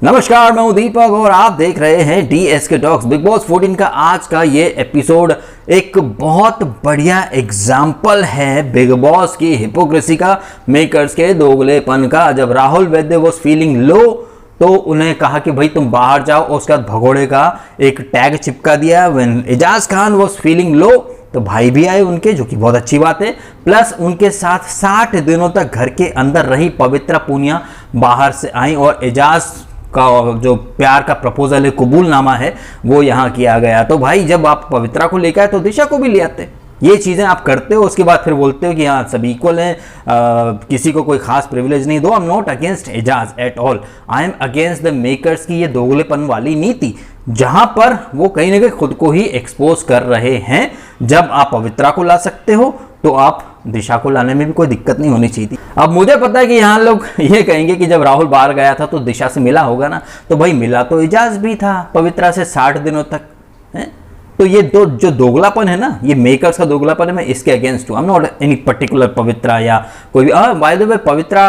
नमस्कार, मैं हूं दीपक और आप देख रहे हैं DSK टॉक्स। बिग बॉस 14 का आज का ये एपिसोड एक बहुत बढ़िया एग्जाम्पल है बिग बॉस की हिपोक्रेसी का, मेकर्स के दोगलेपन का। जब Rahul Vaidya was feeling low तो उन्हें कहा कि भाई तुम बाहर जाओ, और उसके बाद भगोड़े का एक टैग चिपका दिया। When Eijaz Khan was feeling low तो भाई भी आए उनके, जो कि बहुत अच्छी बात है। प्लस उनके साथ 60 दिनों तक घर के अंदर रही पवित्रा पूनिया बाहर से आई और एजाज का जो प्यार का प्रपोजल है, कबूलनामा है, वो यहाँ किया गया। तो भाई जब आप पवित्रा को लेकर आए तो दिशा को भी ले आते। ये चीज़ें आप करते हो, उसके बाद फिर बोलते हो कि हाँ सब इक्वल हैं, किसी को कोई खास प्रिविलेज नहीं दो। I am not against Eijaz at all, I am against the makers की ये दोगलेपन वाली नीति, जहां पर वो कहीं ना कहीं खुद को ही एक्सपोज कर रहे हैं। जब आप पवित्रा को ला सकते हो तो आप दिशा को लाने में भी कोई दिक्कत नहीं होनी चाहिए थी। अब मुझे पता है कि यहाँ लोग ये कहेंगे कि जब राहुल बाहर गया था तो दिशा से मिला होगा ना, तो भाई मिला तो एजाज भी था पवित्रा से 60 दिनों तक है। तो ये दो जो दोगलापन है ना, ये मेकर्स का दोगलापन है, मैं इसके अगेंस्ट हूँ। I am not any particular Pavitra या कोई भी। बाय द वे पवित्रा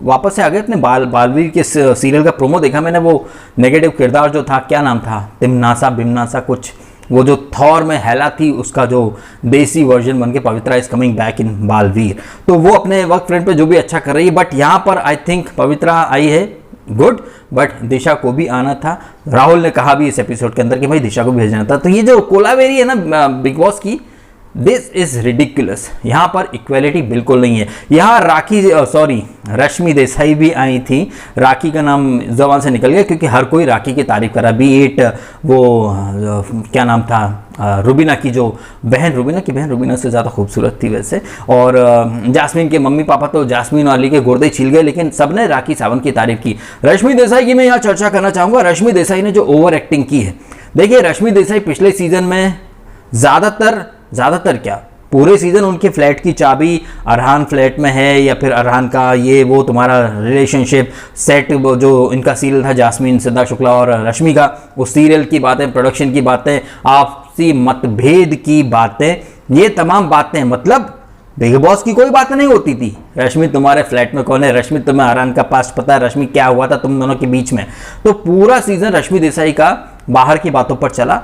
वापस से आ गए अपने बालवीर के सीरियल का प्रोमो देखा मैंने। वो नेगेटिव किरदार जो था, क्या नाम था, तिमनासा बिमनासा कुछ, वो जो थॉर में हेला थी उसका जो देसी वर्जन बन के Pavitra is coming back in Baalveer. तो वो अपने वर्क फ्रंट पे जो भी अच्छा कर रही है, बट यहाँ पर आई थिंक पवित्रा आई है गुड, बट दिशा को भी आना था। राहुल ने कहा भी इस एपिसोड के अंदर कि भाई दिशा को भी भेजना था। तो ये जो कोलावेरी है ना बिग बॉस की, दिस इज रिडिकुलस। यहाँ पर इक्वेलिटी बिल्कुल नहीं है। यहाँ रश्मि देसाई भी आई थी। राखी का नाम जबान से निकल गया क्योंकि हर कोई राखी की तारीफ कर रहा। बी8 वो क्या नाम था, रुबीना की जो बहन, रुबीना से ज़्यादा खूबसूरत थी वैसे। और जास्मीन के मम्मी पापा तो जास्मीन वाली के गुर्दे छिल गए, लेकिन सबने राखी सावंत की तारीफ की। रश्मि देसाई की मैं यहाँ चर्चा करना चाहूँगा। रश्मि देसाई ने जो ओवर एक्टिंग की है, देखिए रश्मि देसाई पिछले सीजन में ज़्यादातर क्या पूरे सीजन उनके फ्लैट की चाबी अरहान फ्लैट में है, या फिर अरहान का ये वो तुम्हारा रिलेशनशिप सेट, जो इनका सीरियल था जास्मीन सिद्धार्थ शुक्ला और रश्मि का, उस सीरियल की बातें, प्रोडक्शन की बातें, आपसी मतभेद की बातें, ये तमाम बातें, मतलब बिग बॉस की कोई बात नहीं होती थी। रश्मि तुम्हारे फ्लैट में कौन है, रश्मि तुम्हें अरहान का पास्ट पता है, रश्मि क्या हुआ था तुम दोनों के बीच में। तो पूरा सीजन रश्मि देसाई का बाहर की बातों पर चला।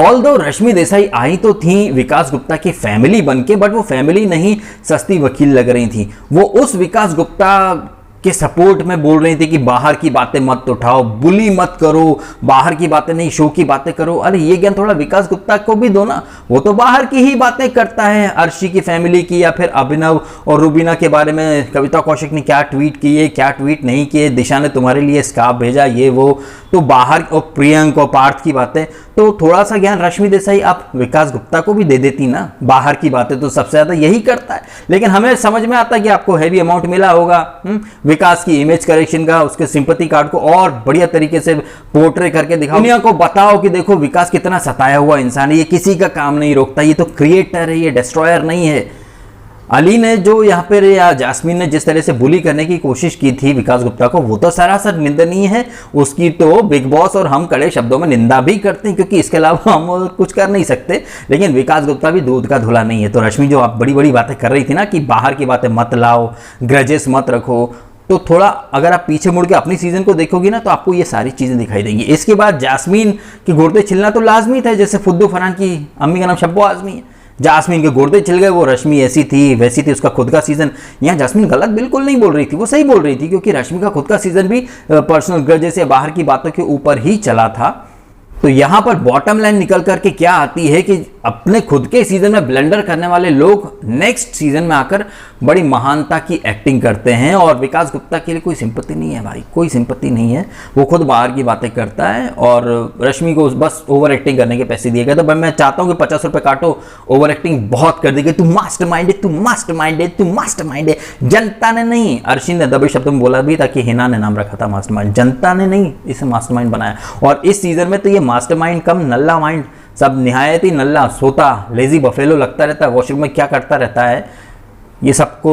ऑल्दो रश्मि देसाई आई तो थी विकास गुप्ता की फैमिली बनके, बट वो फैमिली नहीं सस्ती वकील लग रही थी। वो उस विकास गुप्ता के सपोर्ट में बोल रही थी कि बाहर की बातें मत उठाओ, बुली मत करो, बाहर की बातें नहीं शो की बातें करो। अरे ये ज्ञान थोड़ा विकास गुप्ता को भी दो ना, वो तो बाहर की ही बातें करता है, अर्शी की फैमिली की, या फिर अभिनव और रुबीना के बारे में कविता कौशिक ने क्या ट्वीट किए, क्या ट्वीट नहीं किए, दिशा ने तुम्हारे लिए स्कार्फ भेजा, ये वो, तो बाहर, और प्रियंक और पार्थ की बातें। तो थोड़ा सा ज्ञान रश्मि देसाई आप विकास गुप्ता को भी दे देती ना, बाहर की बातें तो सबसे ज्यादा यही करता है। लेकिन हमें समझ में आता है कि आपको हैवी अमाउंट मिला होगा विकास की इमेज करेक्शन का, उसके सिंपैथी कार्ड को और बढ़िया तरीके से पोर्ट्रे करके दिखाओ, दुनिया को बताओ कि देखो विकास कितना सताया हुआ इंसान है, ये किसी का काम नहीं रोकता, ये तो क्रिएटर है, ये डिस्ट्रॉयर नहीं है। अली ने जो यहाँ पर, या जास्मीन ने जिस तरह से बुली करने की कोशिश की थी विकास गुप्ता को, वो तो सरासर निंदनीय है। उसकी तो बिग बॉस और हम कड़े शब्दों में निंदा भी करते हैं, क्योंकि इसके अलावा हम कुछ कर नहीं सकते। लेकिन विकास गुप्ता भी दूध का धुला नहीं है। तो रश्मि जो आप बड़ी बड़ी बातें कर रही थी ना कि बाहर की बातें मत लाओ, ग्रजेस मत रखो, तो थोड़ा अगर आप पीछे मुड़ के अपनी सीजन को देखोगी ना तो आपको ये सारी चीज़ें दिखाई देंगी। इसके बाद जास्मीन के गुर्दे छिलना तो लाजमी था, जैसे फुद्दू फरहान की अम्मी का नाम शब्बो आजमी है। जास्मीन के गुर्दे छिल गए, वो रश्मि ऐसी थी वैसी थी, उसका खुद का सीजन। यहाँ जास्मीन गलत बिल्कुल नहीं बोल रही थी, वो सही बोल रही थी, क्योंकि रश्मि का खुद का सीजन भी पर्सनल ग्रजेस या बाहर की बातों के ऊपर ही चला था। तो यहाँ पर बॉटम लाइन निकल करके क्या आती है कि अपने खुद के सीजन में ब्लेंडर करने वाले लोग नेक्स्ट सीजन में आकर बड़ी महानता की एक्टिंग करते हैं। और विकास गुप्ता के लिए कोई सिंपत्ति नहीं है भाई, कोई सिंपत्ति नहीं है। वो खुद बाहर की बातें करता है और रश्मि को बस ओवर एक्टिंग करने के पैसे दिए गए। तो मैं चाहता हूँ कि 50 रुपये काटो, ओवर एक्टिंग बहुत कर दी गई। तू मास्टरमाइंड है, तू मास्टरमाइंड है, तू मास्टरमाइंड है। जनता ने नहीं, अर्शी ने दबे शब्द में बोला भी था कि हिना ने नाम रखा था मास्टरमाइंड, जनता ने नहीं इसे मास्टरमाइंड बनाया। और इस सीजन में तो ये मास्टरमाइंड कम नल्ला माइंड, सब निहायत ही नल्ला, सोता लेजी बफेलो लगता रहता है, वॉशरूम में क्या करता रहता है, ये सबको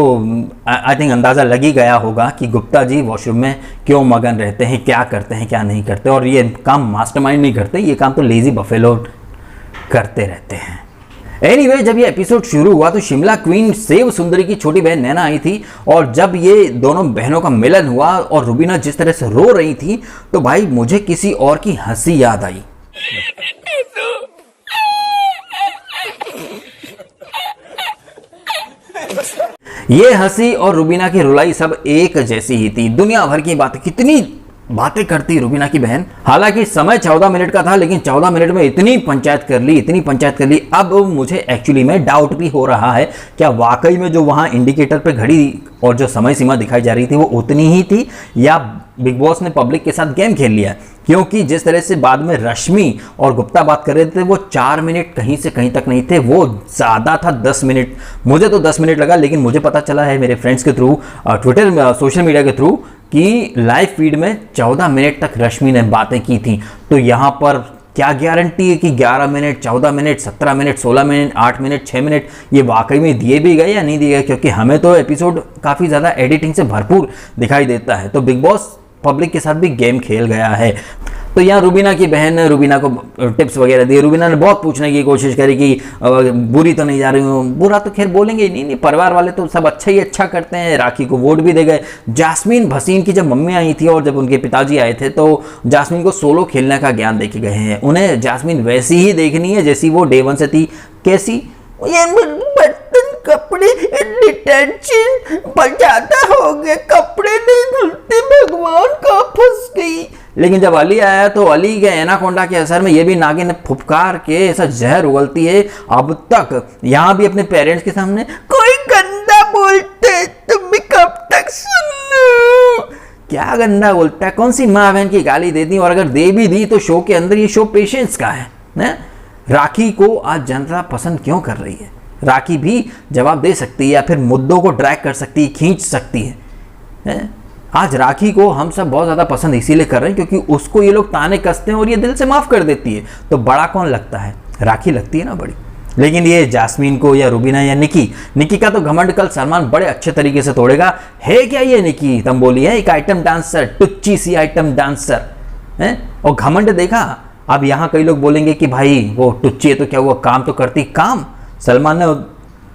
आई थिंक अंदाज़ा लग ही गया होगा कि गुप्ता जी वॉशरूम में क्यों मगन रहते हैं, क्या करते हैं, क्या नहीं करते। और ये काम मास्टरमाइंड नहीं करते, ये काम तो लेजी बफेलो करते रहते हैं। एनीवे जब ये एपिसोड शुरू हुआ तो शिमला क्वीन सेव सुंदरी की छोटी बहन नैना आई थी, और जब ये दोनों बहनों का मिलन हुआ और रुबीना जिस तरह से रो रही थी तो भाई मुझे किसी और की हंसी याद आई। ये हंसी और रुबीना की रुलाई सब एक जैसी ही थी। दुनिया भर की बातें, कितनी बातें करती रुबीना की बहन। हालांकि समय 14 मिनट का था, लेकिन 14 मिनट में इतनी पंचायत कर ली, इतनी पंचायत कर ली। अब मुझे एक्चुअली में डाउट भी हो रहा है, क्या वाकई में जो वहां इंडिकेटर पे घड़ी और जो समय सीमा दिखाई जा रही थी वो उतनी ही थी, या बिग बॉस ने पब्लिक के साथ गेम खेल लिया? क्योंकि जिस तरह से बाद में रश्मि और गुप्ता बात कर रहे थे, वो 4 मिनट कहीं से कहीं तक नहीं थे, वो ज़्यादा था 10 मिनट। मुझे तो 10 मिनट लगा, लेकिन मुझे पता चला है मेरे फ्रेंड्स के थ्रू, ट्विटर सोशल मीडिया के थ्रू, कि लाइव फीड में 14 मिनट तक रश्मि ने बातें की थी। तो यहाँ पर क्या गारंटी है कि 11 minute, 14 minute, 17 minute, 16 minute, 8 minute, 6 minute ये वाकई में दिए भी गए या नहीं दिए गए? क्योंकि हमें तो एपिसोड काफ़ी ज़्यादा एडिटिंग से भरपूर दिखाई देता है। तो बिग बॉस पब्लिक के साथ भी गेम खेल गया है। तो यहाँ रुबीना की बहन ने रुबीना को टिप्स वगैरह दिए। रुबीना ने बहुत पूछने की कोशिश करी कि बुरी तो नहीं जा रही हूँ। बुरा तो खैर बोलेंगे नहीं, नहीं, परिवार वाले तो सब अच्छा ही अच्छा करते हैं। राखी को वोट भी दे गए। जास्मीन भसीन की जब मम्मी आई थी और जब उनके पिताजी आए थे तो जास्मीन को सोलो खेलने का ज्ञान दे के गए हैं। उन्हें जास्मीन वैसी ही देखनी है जैसी वो डे 1 से थी। कैसी? ये बर्तन, कपड़े, डिटर्जेंट बजाता हो गया, कपड़े नहीं धुलते, भगवान का फंस गई। लेकिन जब अली आया तो अली के एनाकोंडा के असर में ये भी नागिन फुफकार के ऐसा जहर उगलती है। अब तक यहाँ भी अपने पेरेंट्स के सामने कोई गंदा बोलते तुम भी कब तक सुनो? क्या गंदा बोलता है? कौन सी माँ बहन की गाली दे दी? और अगर दे भी दी तो शो के अंदर, ये शो पेशेंस का है? राखी को आज जनता पसंद क्यों कर रही है? राखी भी जवाब दे सकती है या फिर मुद्दों को ड्रैग कर सकती है, खींच सकती है? आज राखी को हम सब बहुत ज़्यादा पसंद इसीलिए कर रहे हैं क्योंकि उसको ये लोग ताने कसते हैं और ये दिल से माफ़ कर देती है। तो बड़ा कौन लगता है? राखी लगती है ना बड़ी। लेकिन ये जास्मीन को या रुबीना या निकी का तो घमंड कल सलमान बड़े अच्छे तरीके से तोड़ेगा। है क्या ये निकी तंबोली है? एक आइटम डांसर, टुच्ची सी आइटम डांसर है, और घमंड देखा। अब यहाँ कई लोग बोलेंगे कि भाई वो टुच्ची है तो क्या हुआ, काम तो करती। काम सलमान ने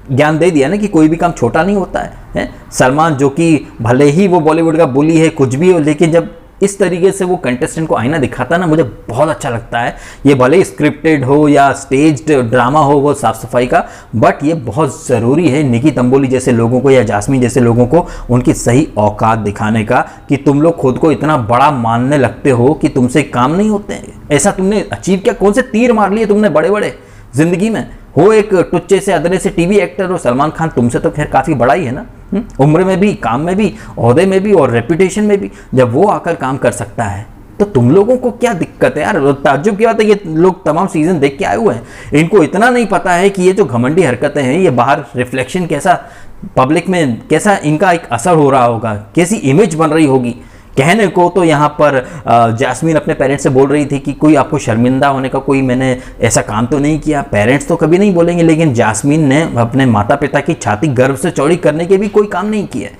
ज्ञान दे दिया ना कि कोई भी काम छोटा नहीं होता है? सलमान जो कि भले ही वो बॉलीवुड का बुली है, कुछ भी हो, लेकिन जब इस तरीके से वो कंटेस्टेंट को आईना दिखाता ना, मुझे बहुत अच्छा लगता है। ये भले स्क्रिप्टेड हो या स्टेज्ड ड्रामा हो वो साफ सफाई का, बट ये बहुत ज़रूरी है निकी तंबोली जैसे लोगों को या जास्मीन जैसे लोगों को उनकी सही औकात दिखाने का, कि तुम लोग खुद को इतना बड़ा मानने लगते हो कि तुमसे काम नहीं होते हैं। ऐसा तुमने अचीव किया? कौन से तीर मार लिए तुमने बड़े बड़े जिंदगी में? हो एक टुच्चे से अदने से टीवी एक्टर हो। सलमान खान तुमसे तो खैर काफ़ी बड़ा ही है ना, उम्र में भी, काम में भी, ओहदे में भी और रेपुटेशन में भी। जब वो आकर काम कर सकता है तो तुम लोगों को क्या दिक्कत है यार? ताज्जुब की बात है, ये लोग तमाम सीजन देख के आए हुए हैं। इनको इतना नहीं पता है कि ये जो घमंडी हरकतें हैं, ये बाहर रिफ्लेक्शन कैसा, पब्लिक में कैसा इनका एक असर हो रहा होगा, कैसी इमेज बन रही होगी। कहने को तो यहाँ पर जास्मीन अपने पेरेंट्स से बोल रही थी कि कोई आपको शर्मिंदा होने का कोई मैंने ऐसा काम तो नहीं किया। पेरेंट्स तो कभी नहीं बोलेंगे, लेकिन जास्मीन ने अपने माता पिता की छाती गर्व से चौड़ी करने के भी कोई काम नहीं किए।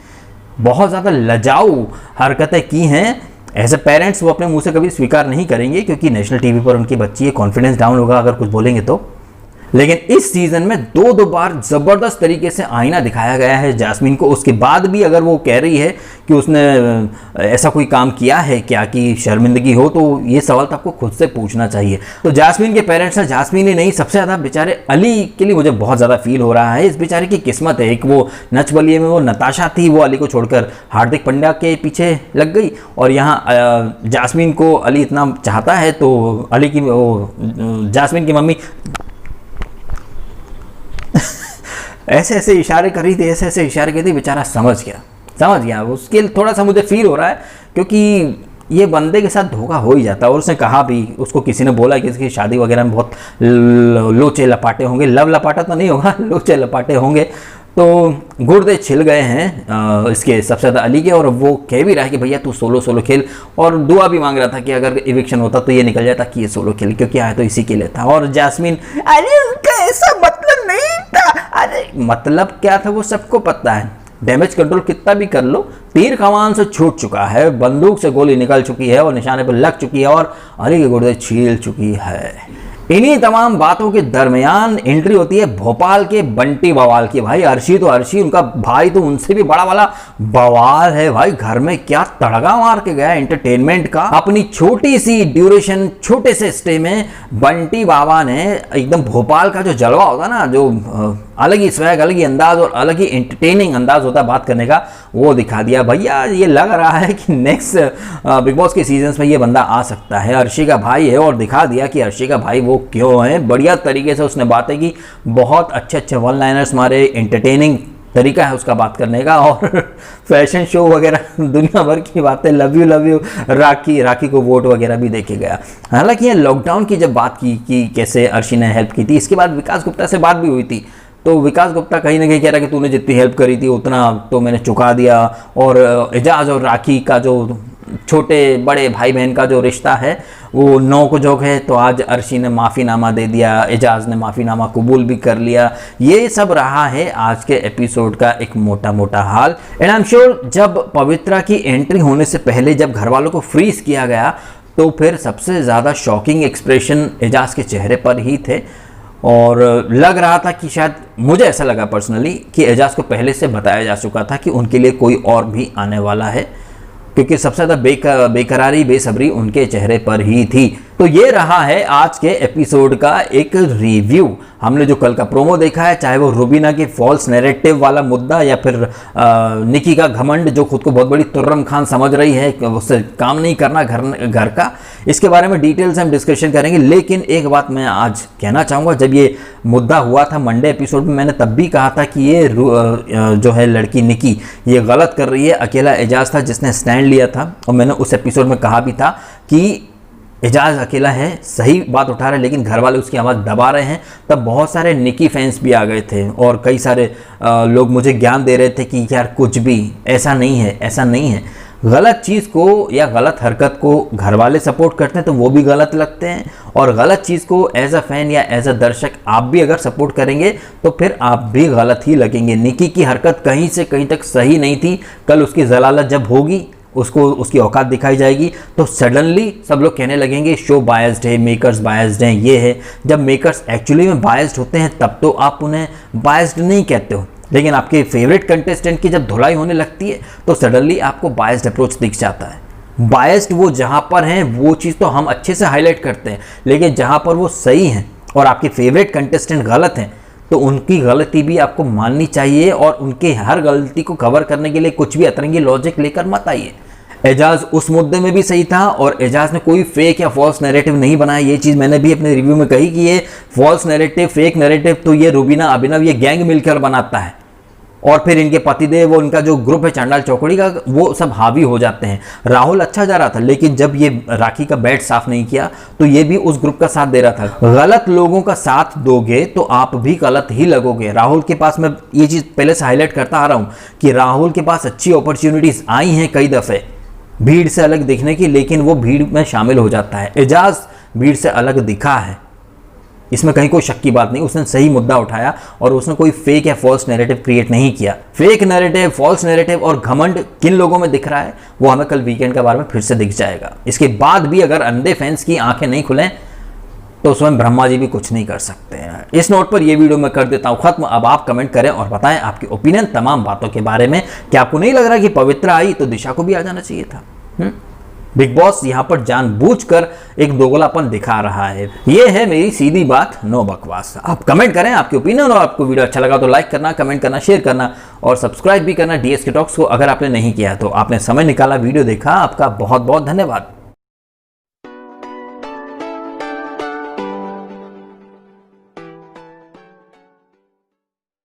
बहुत ज़्यादा लजाऊ हरकतें की हैं। एज ए पेरेंट्स वो अपने मुंह से कभी स्वीकार नहीं करेंगे क्योंकि नेशनल टीवी पर उनकी बच्ची है, कॉन्फिडेंस डाउन होगा अगर कुछ बोलेंगे तो। लेकिन इस सीजन में दो बार जबरदस्त तरीके से आईना दिखाया गया है जास्मीन को। उसके बाद भी अगर वो कह रही है कि उसने ऐसा कोई काम किया है क्या कि शर्मिंदगी हो, तो ये सवाल तो आपको खुद से पूछना चाहिए। तो जास्मीन के पेरेंट्स हैं, जास्मीन ही नहीं, सबसे ज़्यादा बेचारे अली के लिए मुझे बहुत ज़्यादा फील हो रहा है। इस बेचारे की किस्मत है। एक वो नच बलिए में वो नताशा थी, वो अली को छोड़कर हार्दिक पांड्या के पीछे लग गई, और यहाँ जास्मीन को अली इतना चाहता है तो अली की जास्मीन की मम्मी ऐसे ऐसे इशारे कर रही थी, ऐसे ऐसे इशारे कर रही थी, बेचारा समझ गया। उसके थोड़ा सा मुझे फील हो रहा है क्योंकि ये बंदे के साथ धोखा हो ही जाता है। और उसने कहा भी, उसको किसी ने बोला कि इसकी शादी वगैरह में बहुत लोचे लपाटे होंगे। लव लपाटा तो नहीं होगा, लोचे लपाटे होंगे। तो गुर्दे छिल गए हैं इसके सबसे ज़्यादा अली के, और वो कह भी रहा है कि भैया तू सोलो खेल, और दुआ भी मांग रहा था कि अगर इविक्शन होता तो ये निकल जाता कि ये सोलो खेल, क्योंकि आया तो इसी के लिए था। और जास्मीन, अरे उनका ऐसा मतलब नहीं था। अरे मतलब क्या था वो सबको पता है। डैमेज कंट्रोल कितना भी कर लो, तीर कमान से छूट चुका है, बंदूक से गोली निकल चुकी है और निशाने पर लग चुकी है और अली के गुर्दे छील चुकी है। इन्हीं तमाम बातों के दरमियान एंट्री होती है भोपाल के बंटी बवाल की। भाई अर्शी तो अर्शी, उनका भाई तो उनसे भी बड़ा वाला बवाल है भाई। घर में क्या तड़का मार के गया एंटरटेनमेंट का। अपनी छोटी सी ड्यूरेशन, छोटे से स्टे में बंटी बाबा ने एकदम भोपाल का जो जलवा होता ना, जो अलग ही स्वैग, अलग ही अंदाज और अलग ही एंटरटेनिंग अंदाज होता है बात करने का, वो दिखा दिया। भैया ये लग रहा है कि नेक्स्ट बिग बॉस के सीजन्स में ये बंदा आ सकता है। अर्शी का भाई है और दिखा दिया कि अर्शी का भाई वो क्यों है। बढ़िया तरीके से उसने बातें की, बहुत अच्छे अच्छे वन लाइनर्स मारे, एंटरटेनिंग तरीका है उसका बात करने का। और फैशन शो वगैरह दुनिया भर की बातें, लव यू राखी को वोट वगैरह भी देखे गया। हालांकि ये लॉकडाउन की जब बात की कि कैसे अर्शी ने हेल्प की थी, इसके बाद विकास गुप्ता से बात भी हुई थी। तो विकास गुप्ता कहीं ना कहीं कह रहा कि तूने जितनी हेल्प करी थी उतना तो मैंने चुका दिया। और एजाज और राखी का जो छोटे बड़े भाई बहन का जो रिश्ता है वो नौक-झोंक है। तो आज अर्शी ने माफ़ीनामा दे दिया, एजाज ने माफ़ीनामा कबूल भी कर लिया। ये सब रहा है आज के एपिसोड का एक मोटा मोटा हाल। एंड आई एम श्योर जब पवित्रा की एंट्री होने से पहले जब घर वालों को फ्रीज किया गया तो फिर सबसे ज़्यादा शॉकिंग एक्सप्रेशन एजाज के चेहरे पर ही थे। और लग रहा था कि शायद, मुझे ऐसा लगा पर्सनली कि एजाज को पहले से बताया जा चुका था कि उनके लिए कोई और भी आने वाला है, क्योंकि सबसे ज़्यादा बेकरारी, बेसब्री उनके चेहरे पर ही थी। तो ये रहा है आज के एपिसोड का एक रिव्यू। हमने जो कल का प्रोमो देखा है, चाहे वो रुबीना के फॉल्स नैरेटिव वाला मुद्दा या फिर निकी का घमंड जो खुद को बहुत बड़ी तुर्रम खान समझ रही है, उससे काम नहीं करना घर का, इसके बारे में डिटेल से हम डिस्कशन करेंगे। लेकिन एक बात मैं आज कहना चाहूँगा, जब ये मुद्दा हुआ था मंडे एपिसोड में, मैंने तब भी कहा था कि ये जो है लड़की निकी ये गलत कर रही है। अकेला एजाज था जिसने स्टैंड लिया था, और मैंने उस एपिसोड में कहा भी था कि एजाज अकेला है, सही बात उठा रहे, लेकिन घर वाले उसकी आवाज़ दबा रहे हैं। तब बहुत सारे निकी फैंस भी आ गए थे और कई सारे लोग मुझे ज्ञान दे रहे थे कि यार कुछ भी ऐसा नहीं है, ऐसा नहीं है। गलत चीज़ को या गलत हरकत को घर वाले सपोर्ट करते हैं तो वो भी गलत लगते हैं, और गलत चीज़ को एज अ फैन या एज अ दर्शक आप भी अगर सपोर्ट करेंगे तो फिर आप भी गलत ही लगेंगे। निकी की हरकत कहीं से कहीं तक सही नहीं थी। कल उसकी जलालत जब होगी, उसको उसकी औकात दिखाई जाएगी, तो सडनली सब लोग कहने लगेंगे शो बायस्ड है, मेकर्स बायस्ड हैं, ये है। जब मेकर्स एक्चुअली में बायस्ड होते हैं तब तो आप उन्हें बायस्ड नहीं कहते हो, लेकिन आपके फेवरेट कंटेस्टेंट की जब धुलाई होने लगती है तो सडनली आपको बायस्ड अप्रोच दिख जाता है। बायस्ड वो जहाँ पर हैं वो चीज़ तो हम अच्छे से हाईलाइट करते हैं, लेकिन जहाँ पर वो सही हैं और आपके फेवरेट कंटेस्टेंट गलत हैं तो उनकी गलती भी आपको माननी चाहिए, और उनके हर गलती को कवर करने के लिए कुछ भी अतरंगी लॉजिक लेकर मत आइए। एजाज उस मुद्दे में भी सही था, और एजाज ने कोई फेक या फॉल्स नैरेटिव नहीं बनाया। ये चीज़ मैंने भी अपने रिव्यू में कही कि ये फॉल्स नैरेटिव, फेक नैरेटिव तो ये रुबीना, अभिनव, ये गैंग मिलकर बनाता है, और फिर इनके पतिदेव, वो इनका जो ग्रुप है चांडाल चौकड़ी का, वो सब हावी हो जाते हैं। राहुल अच्छा जा रहा था, लेकिन जब ये राखी का बैट साफ नहीं किया तो ये भी उस ग्रुप का साथ दे रहा था। गलत लोगों का साथ दोगे तो आप भी गलत ही लगोगे। राहुल के पास, मैं ये चीज़ पहले से हाईलाइट करता आ रहा हूँ कि राहुल के पास अच्छी अपॉर्चुनिटीज़ आई हैं कई दफ़े भीड़ से अलग दिखने की, लेकिन वो भीड़ में शामिल हो जाता है। एजाज भीड़ से अलग दिखा है, इसमें कहीं कोई शक की बात नहीं। उसने सही मुद्दा उठाया और उसने कोई फेक या फॉल्स नैरेटिव क्रिएट नहीं किया। फेक नैरेटिव, फॉल्स नैरेटिव और घमंड किन लोगों में दिख रहा है वो हमें कल वीकेंड के बारे में फिर से दिख जाएगा। इसके बाद भी अगर अंधे फैंस की आंखें नहीं खुलें तो स्वयं ब्रह्मा जी भी कुछ नहीं कर सकते हैं। इस नोट पर ये वीडियो मैं कर देता हूँ खत्म। अब आप कमेंट करें और बताएं आपकी ओपिनियन तमाम बातों के बारे में। क्या आपको नहीं लग रहा कि पवित्रा आई तो दिशा को भी आ जाना चाहिए था? बिग बॉस यहाँ पर जानबूझकर एक दोगलापन दिखा रहा है। ये है मेरी सीधी बात, नो बकवास। आप कमेंट करें आपकी ओपिनियन, और आपको वीडियो अच्छा लगा तो लाइक करना, कमेंट करना, शेयर करना और सब्सक्राइब भी करना DSK टॉक्स को अगर आपने नहीं किया तो। आपने समय निकाला, वीडियो देखा, आपका बहुत बहुत धन्यवाद।